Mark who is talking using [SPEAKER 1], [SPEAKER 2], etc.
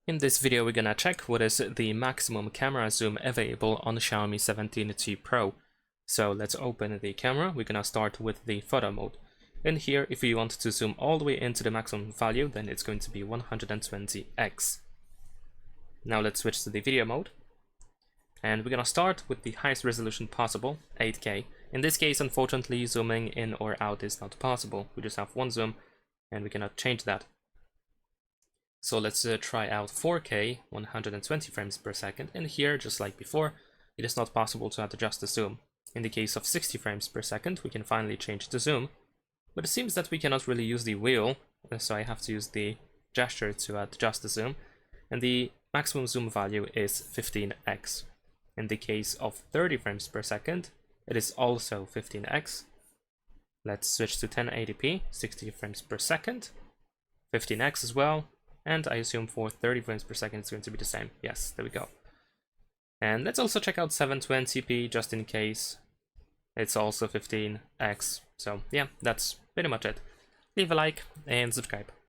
[SPEAKER 1] In this video we're gonna check what is the maximum camera zoom available on the Xiaomi 17T Pro. So let's open the camera. We're gonna start with the photo mode. In here, if you want to zoom all the way into the maximum value, then it's going to be 120x. Now let's switch to the video mode. And we're gonna start with the highest resolution possible, 8K. In this case, unfortunately, zooming in or out is not possible. We just have one zoom and we cannot change that. So let's try out 4K, 120 frames per second. And here, just like before, it is not possible to adjust the zoom. In the case of 60 frames per second, we can finally change the zoom. But it seems that we cannot really use the wheel, so I have to use the gesture to adjust the zoom. And the maximum zoom value is 15x. In the case of 30 frames per second, it is also 15x. Let's switch to 1080p, 60 frames per second, 15x as well. And I assume for 30 frames per second it's going to be the same. Yes, there we go. And let's also check out 720p just in case. It's also 15x. So yeah, that's pretty much it. Leave a like and subscribe.